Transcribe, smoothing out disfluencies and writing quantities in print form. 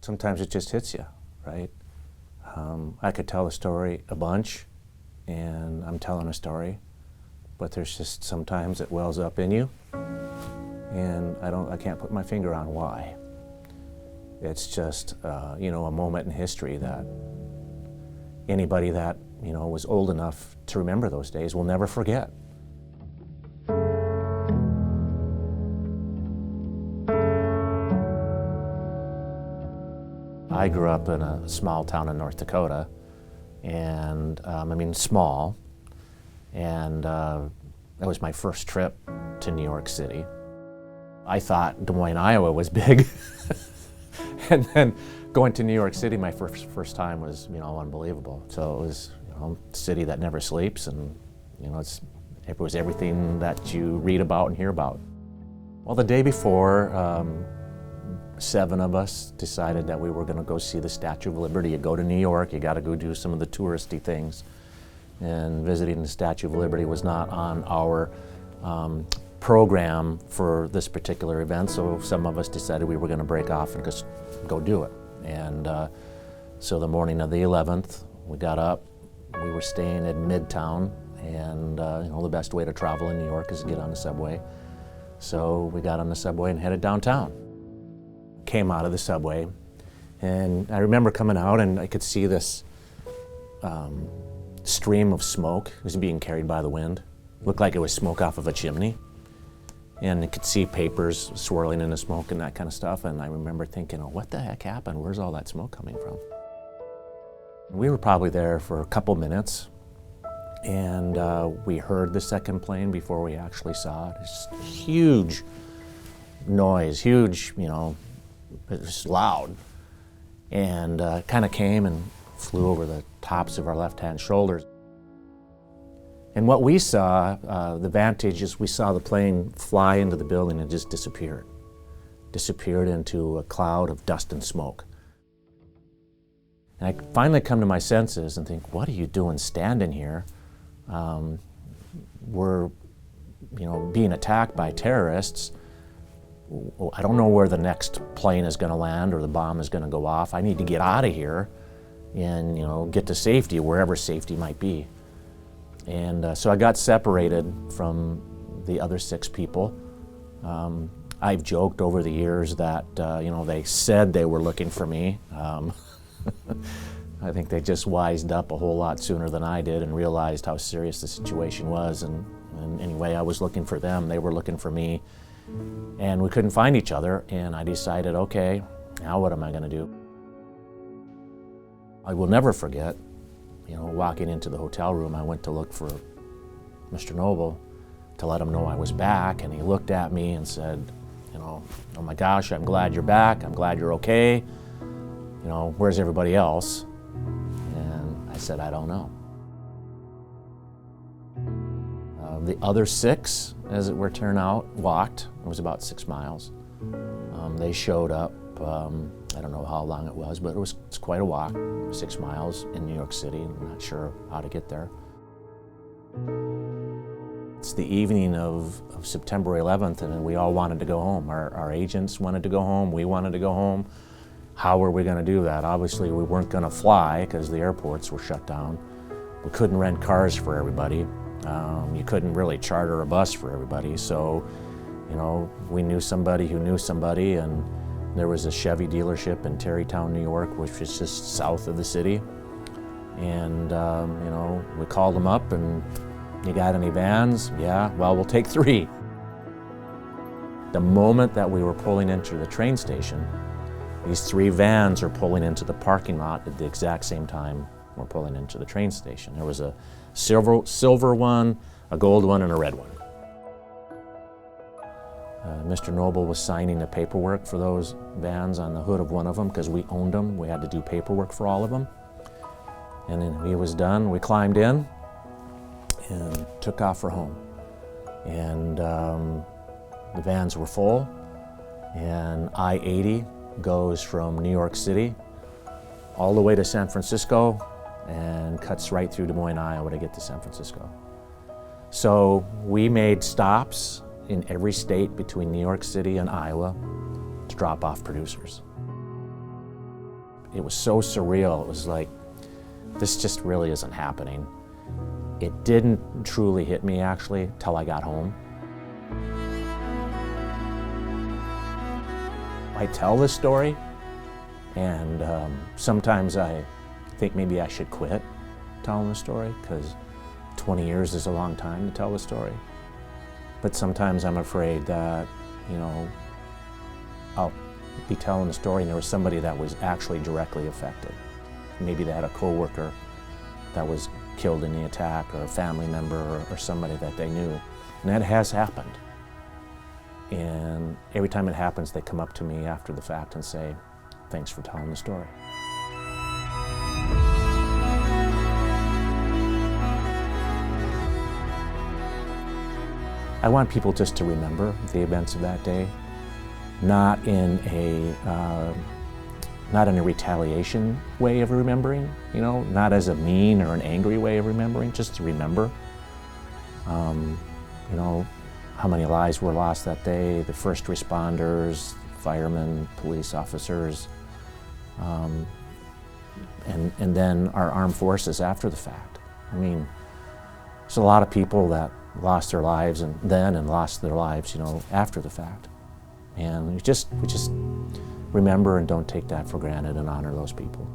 sometimes it just hits you, right? I could tell a story a bunch, and I'm telling a story, but there's just sometimes it wells up in you, and I can't put my finger on why. It's just, a moment in history that anybody that, was old enough to remember those days will never forget. I grew up in a small town in North Dakota, and small, and that was my first trip to New York City. I thought Des Moines, Iowa was big, and then going to New York City my first time was, unbelievable. So it was, a city that never sleeps, and it was everything that you read about and hear about. Well, the day before, 7 of us decided that we were going to go see the Statue of Liberty. You go to New York, you got to go do some of the touristy things. And visiting the Statue of Liberty was not on our program for this particular event, so some of us decided we were going to break off and just go do it. And so the morning of the 11th, we got up. We were staying in Midtown, and the best way to travel in New York is to get on the subway. So we got on the subway and headed downtown. Came out of the subway, and I remember coming out and I could see this stream of smoke. It was being carried by the wind. Looked like it was smoke off of a chimney. And I could see papers swirling in the smoke and that kind of stuff. And I remember thinking, oh, what the heck happened? Where's all that smoke coming from? We were probably there for a couple minutes, and we heard the second plane before we actually saw it. It's huge noise, huge, it was loud, and kind of came and flew over the tops of our left-hand shoulders. And what we saw, the vantage is we saw the plane fly into the building and just disappeared into a cloud of dust and smoke. And I finally come to my senses and think, what are you doing standing here? We're, being attacked by terrorists. I don't know where the next plane is going to land or the bomb is going to go off. I need to get out of here and, get to safety, wherever safety might be. And so I got separated from the other 6 people. I've joked over the years that, they said they were looking for me. I think they just wised up a whole lot sooner than I did and realized how serious the situation was. And anyway, I was looking for them, they were looking for me. And we couldn't find each other, and I decided, okay, now what am I going to do? I will never forget, walking into the hotel room, I went to look for Mr. Noble to let him know I was back, and he looked at me and said, oh my gosh, I'm glad you're back, I'm glad you're okay, where's everybody else? And I said, I don't know. The other 6, as it were turned out, walked. It was about 6 miles. They showed up, I don't know how long it was, but it's quite a walk, 6 miles in New York City. I'm not sure how to get there. It's the evening of September 11th, and we all wanted to go home. Our agents wanted to go home, we wanted to go home. How were we going to do that? Obviously, we weren't going to fly because the airports were shut down. We couldn't rent cars for everybody. You couldn't really charter a bus for everybody, so we knew somebody who knew somebody, and there was a Chevy dealership in Tarrytown, New York, which was just south of the city. And we called them up, and you got any vans? Yeah, well, we'll take 3. The moment that we were pulling into the train station, these 3 vans are pulling into the parking lot at the exact same time we're pulling into the train station. There was a silver one, a gold one, and a red one. Mr. Noble was signing the paperwork for those vans on the hood of one of them because we owned them. We had to do paperwork for all of them. And then he was done. We climbed in and took off for home. And the vans were full, and I-80 goes from New York City all the way to San Francisco and cuts right through Des Moines, Iowa to get to San Francisco. So we made stops in every state between New York City and Iowa to drop off producers. it was so surreal. It was like, this just really isn't happening. It didn't truly hit me, actually, till I got home. I tell this story, and sometimes I think maybe I should quit telling the story, because 20 years is a long time to tell the story. But sometimes I'm afraid that, you know, I'll be telling the story and there was somebody that was actually directly affected. Maybe they had a coworker that was killed in the attack, or a family member, or somebody that they knew. And that has happened. And every time it happens, they come up to me after the fact and say, "Thanks for telling the story." I want people just to remember the events of that day, not in a retaliation way of remembering, you know, not as a mean or an angry way of remembering, just to remember. You know, how many lives were lost that day, the first responders, firemen, police officers, and then our armed forces after the fact. I mean, there's a lot of people that lost their lives and lost their lives, you know, after the fact. And we just remember and don't take that for granted and honor those people.